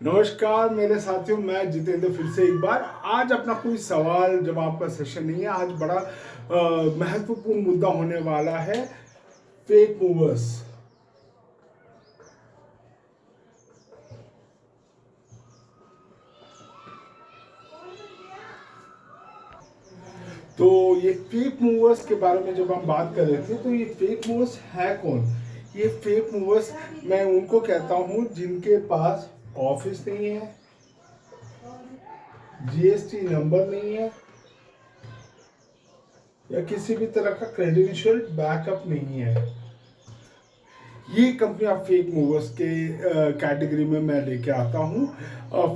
नमस्कार मेरे साथियों, मैं जितेंद्र फिर से एक बार। आज अपना कोई सवाल जवाब का सेशन नहीं है। आज बड़ा महत्वपूर्ण मुद्दा होने वाला है, फेक मूवर्स। तो ये फेक मूवर्स के बारे में जब हम बात कर रहे थे, तो ये फेक मूवर्स है कौन? ये फेक मूवर्स मैं उनको कहता हूँ जिनके पास ऑफिस नहीं है, जीएसटी नंबर नहीं है, या किसी भी तरह का क्रेडेंशियल बैकअप नहीं है। ये कंपनियां फेक मूवर्स के कैटेगरी में मैं लेके आता हूँ।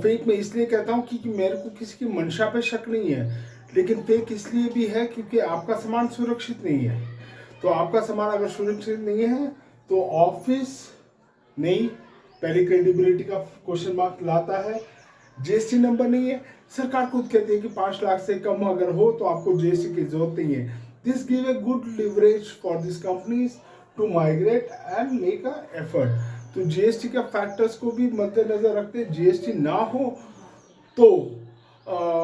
फेक में इसलिए कहता हूँ क्योंकि मेरे को किसी की मंशा पे शक नहीं है, लेकिन फेक इसलिए भी है क्योंकि आपका सामान सुरक्षित नहीं है। तो आपका सामान अगर सुरक्षित नहीं है तो ऑफिस नहीं, पहले क्रेडिबिलिटी का क्वेश्चन मार्क लाता है। जीएसटी नंबर नहीं है, सरकार खुद कहती है कि 5 लाख से कम अगर हो तो आपको जीएसटी की जरूरत नहीं है। This give a good leverage for this companies to migrate and make a effort. तो जीएसटी के फैक्टर्स को भी मद्देनजर रखते हैं। जीएसटी ना हो तो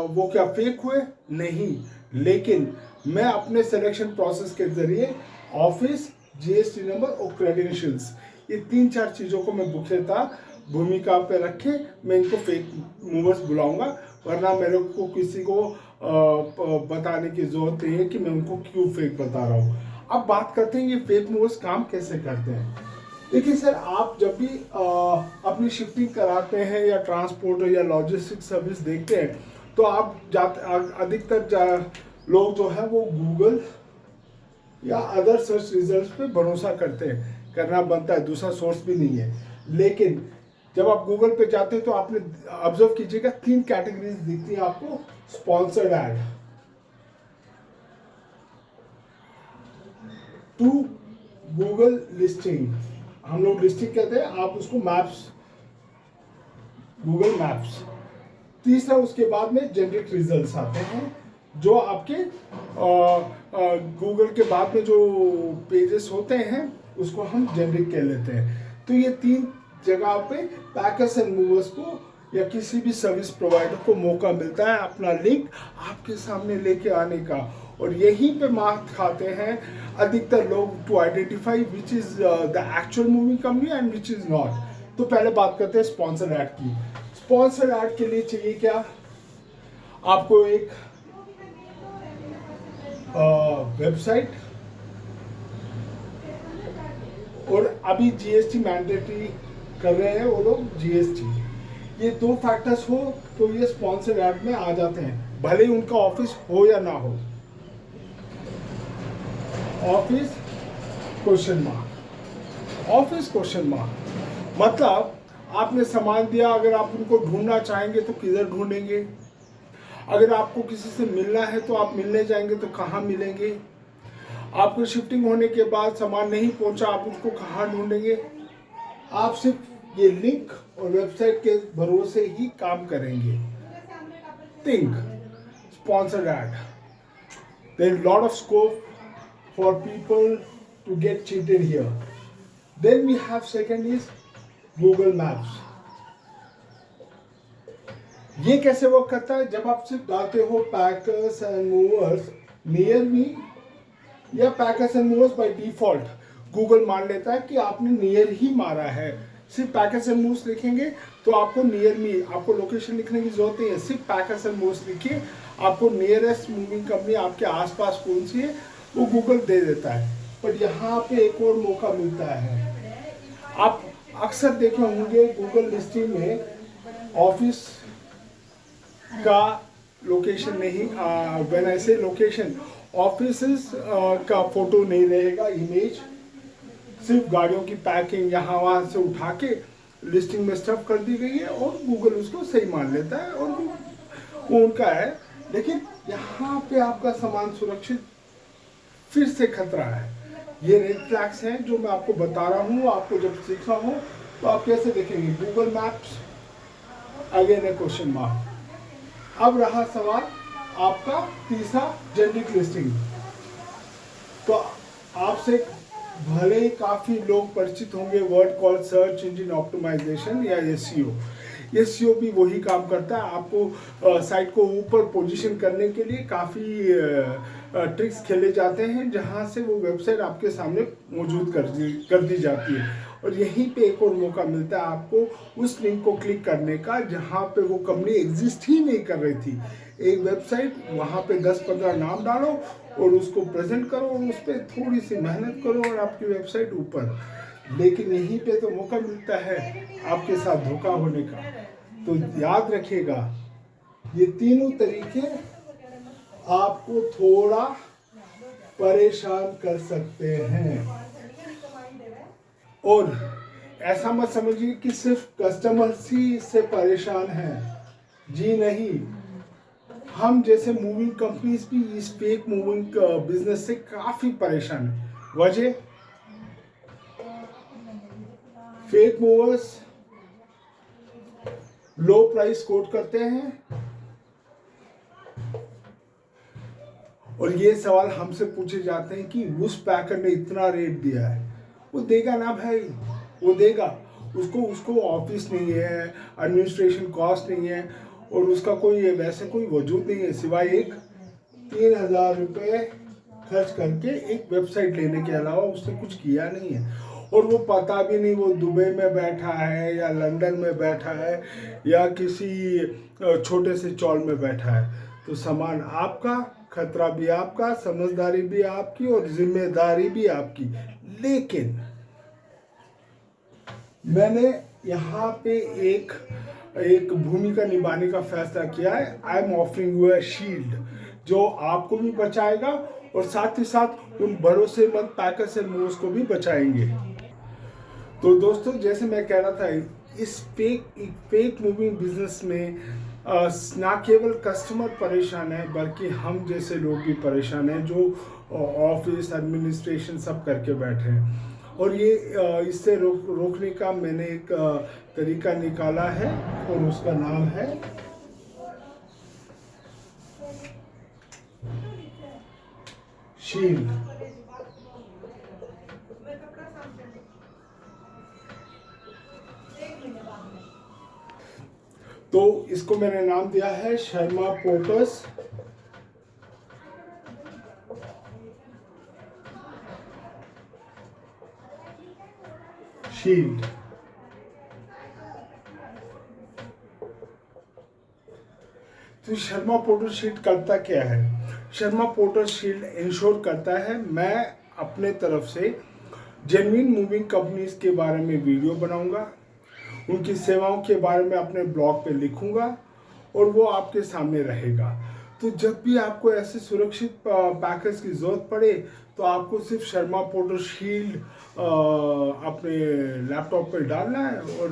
वो क्या फेक हुए? नहीं, लेकिन मैं अपने सिलेक्शन प्रोसेस के जरिए ऑफिस, जीएसटी नंबर और क्रेडेंशियल्स, ये 3-4 चीज़ों को मैं मुख्यतः भूमिका पे रखे मैं इनको फेक मूवर्स बुलाऊंगा। वरना मेरे को किसी को बताने की जरूरत नहीं है कि मैं उनको क्यों फेक बता रहा हूँ। अब बात करते हैं ये फेक मूवर्स काम कैसे करते हैं। देखिए सर, आप जब भी अपनी शिफ्टिंग कराते हैं या ट्रांसपोर्ट या लॉजिस्टिक सर्विस देखते हैं, तो आप अधिकतर लोग जो है वो गूगल या अदर सर्च रिजल्ट्स पे भरोसा करते हैं। करना बनता है, दूसरा सोर्स भी नहीं है। लेकिन जब आप गूगल पे जाते हैं तो आपने ऑब्जर्व कीजिएगा 3 कैटेगरीज दिखती हैं आपको। Sponsored ad, to Google listing, हम लोग लिस्टिंग कहते हैं, आप उसको मैप्स, गूगल मैप्स। तीसरा उसके बाद में जेनरिक रिजल्ट्स आते हैं, जो आपके गूगल के बाद में जो पेजेस होते हैं उसको हम जेनरिक कह लेते हैं। तो ये 3 जगह पे पैकर्स एंड मूवर्स को या किसी भी सर्विस प्रोवाइडर को मौका मिलता है अपना लिंक आपके सामने लेके आने का, और यहीं पे मार खाते हैं अधिकतर लोग to identify which is the actual moving company and which is not. तो पहले बात करते हैं स्पॉन्सर ऐड की। स्पॉन्सर ऐड के लिए चाहिए क्या? आपको एक वेबसाइट, और अभी जीएसटी मैंडेटरी कर रहे हैं वो लोग, जीएसटी। ये 2 फैक्टर्स हो तो ये स्पॉन्सर ऐड में आ जाते हैं, भले ही उनका ऑफिस हो या ना हो। Office question mark, office question mark, मतलब आपने सामान दिया, अगर आप उनको ढूंढना चाहेंगे तो किधर ढूंढेंगे? अगर आपको किसी से मिलना है तो आप मिलने जाएंगे तो कहाँ मिलेंगे? आपको शिफ्टिंग होने के बाद सामान नहीं पहुंचा, आप उसको कहाँ ढूंढेंगे? आप सिर्फ ये लिंक और वेबसाइट के भरोसे ही काम करेंगे। Think sponsored ad, there is lot of scope for people to get cheated here. Then we have second is Google Maps. ये कैसे वर्क करता है? जब आप सिर्फ डालते हो packers and movers near me या packers and movers, by default Google मान लेता है कि आपने नियर ही मारा है। सिर्फ पैकर्स एंड मूव्स लिखेंगे तो आपको नियर मी, आपको लोकेशन लिखने की जरूरत नहीं है, सिर्फ पैकर्स एंड मूव्स लिखिए, आपको नियरेस्ट मूविंग कंपनी आपके आसपास कौन सी है वो गूगल दे देता है। पर यहाँ पे एक और मौका मिलता है। आप अक्सर देखे होंगे गूगल लिस्टिंग में ऑफिस का लोकेशन नहीं, व्हेन आई से लोकेशन, ऑफिसेस का फोटो नहीं रहेगा, इमेज, सिर्फ गाड़ियों की पैकिंग यहाँ वहाँ से उठा के लिस्टिंग में स्टफ कर दी गई है और गूगल उसको सही मान लेता है और वो उनका है। लेकिन यहाँ पे आपका सामान सुरक्षित फिर से खतरा है। ये रेड फ्लैग्स हैं जो मैं आपको बता रहा हूँ। आपको जब सीखना हो तो आप कैसे देखेंगे? गूगल मैप्स, अगेन ए क्वेश्चन मार्क। अब रहा सवाल आपका तीसरा, जेनरिक लिस्टिंग। तो आपसे भले ही काफ़ी लोग परिचित होंगे word called search engine optimization या एसईओ। एसईओ भी वही काम करता है। आपको साइट को ऊपर पोजीशन करने के लिए काफ़ी ट्रिक्स खेले जाते हैं, जहां से वो वेबसाइट आपके सामने मौजूद कर दी जाती है। और यहीं पे एक और मौका मिलता है आपको उस लिंक को क्लिक करने का जहां पे वो कंपनी एग्जिस्ट ही नहीं कर रही थी। एक वेबसाइट, वहां पे 10-15 नाम डालो और उसको प्रेजेंट करो और उस पर थोड़ी सी मेहनत करो और आपकी वेबसाइट ऊपर। लेकिन यहीं पे तो मौका मिलता है आपके साथ धोखा होने का। तो याद रखिएगा, ये तीनों तरीके आपको थोड़ा परेशान कर सकते हैं। और ऐसा मत समझिए कि सिर्फ कस्टमर्स ही इससे परेशान हैं। जी नहीं, हम जैसे मूविंग कंपनीज भी इस फेक मूविंग बिजनेस से काफ़ी परेशान हैं। वजह, फेक मूवर्स लो प्राइस कोट करते हैं और ये सवाल हमसे पूछे जाते हैं कि उस पैकर ने इतना रेट दिया है, वो देगा ना भाई, वो देगा। उसको ऑफिस नहीं है, एडमिनिस्ट्रेशन कॉस्ट नहीं है और उसका कोई वैसे कोई वजूद नहीं है सिवाय एक 3,000 रुपये खर्च करके एक वेबसाइट लेने के अलावा उसने कुछ किया नहीं है। और वो पता भी नहीं वो दुबई में बैठा है या लंदन में बैठा है या किसी छोटे से चौल में बैठा है। तो सामान आपका, खतरा भी आपका, समझदारी भी आपकी और जिम्मेदारी भी आपकी। लेकिन मैंने यहाँ पे एक भूमिका निभाने का फैसला किया है। I am offering you a shield जो आपको भी बचाएगा और साथ ही साथ उन भरोसेमंद पैकर से मूव्स को भी बचाएंगे। तो दोस्तों, जैसे मैं कह रहा था, इस फेक मूविंग बिजनेस में ना केवल कस्टमर परेशान है बल्कि हम जैसे लोग भी परेशान हैं जो ऑफिस एडमिनिस्ट्रेशन सब करके बैठे हैं। और ये इससे रोकने का मैंने एक तरीका निकाला है और उसका नाम है शील्ड। तो इसको मैंने नाम दिया है शर्मा पोर्टर्स शील्ड। तो शर्मा पोर्टर शील्ड करता क्या है? शर्मा पोर्टर शील्ड इंश्योर करता है मैं अपने तरफ से जेन्युइन मूविंग कंपनीज के बारे में वीडियो बनाऊंगा, उनकी सेवाओं के बारे में अपने ब्लॉग पे लिखूंगा और वो आपके सामने रहेगा। तो जब भी आपको ऐसे सुरक्षित पैकेज की ज़रूरत पड़े तो आपको सिर्फ शर्मा पोर्टर शील्ड अपने लैपटॉप पे डालना है और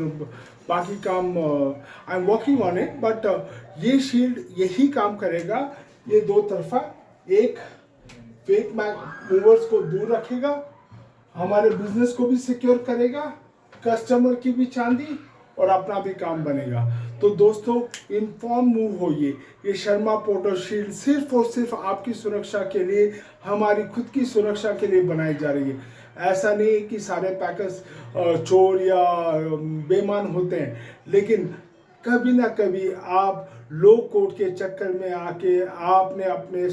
बाकी काम I am working on it. But ये शील्ड यही काम करेगा, ये दो तरफा, एक फेक मूवर्स को दूर रखेगा, हमारे बिजनेस को भी सिक्योर करेगा, कस्टमर की भी चांदी और अपना भी काम बनेगा। तो दोस्तों, इन्फॉर्म मूव होइए। ये शर्मा पोर्टर शील्ड सिर्फ और सिर्फ आपकी सुरक्षा के लिए, हमारी खुद की सुरक्षा के लिए बनाई जा रही है। ऐसा नहीं है कि सारे पैकर्स चोर या बेईमान होते हैं, लेकिन कभी ना कभी आप लो कोड के चक्कर में आके आपने अपने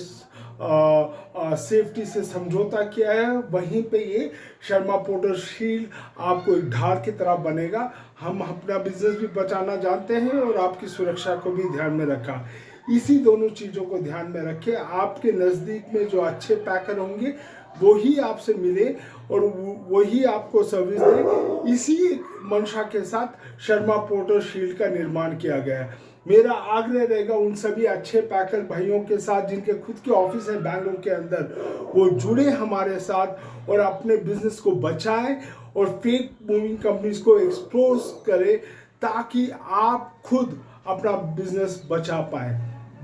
सेफ्टी से समझौता किया है, वहीं पे ये शर्मा पोर्टर शील्ड आपको एक ढाल की तरह बनेगा। हम अपना बिजनेस भी बचाना जानते हैं और आपकी सुरक्षा को भी ध्यान में रखा। इसी दोनों चीज़ों को ध्यान में रखें। आपके नज़दीक में जो अच्छे पैकर होंगे वही आपसे मिले और वही आपको सर्विस दे। इसी मंशा के साथ शर्मा पोर्टर शील्ड का निर्माण किया गया है। मेरा आग्रह रहेगा उन सभी अच्छे पैकर भाइयों के साथ जिनके खुद के ऑफिस है बैंगलोर के अंदर, वो जुड़े हमारे साथ और अपने बिजनेस को बचाएं और फेक मूविंग कंपनीज को एक्सपोज करें ताकि आप खुद अपना बिजनेस बचा पाए।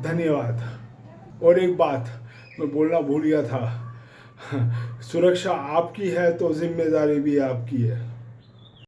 धन्यवाद। और एक बात मैं बोलना भूल गया था, सुरक्षा आपकी है तो जिम्मेदारी भी आपकी है।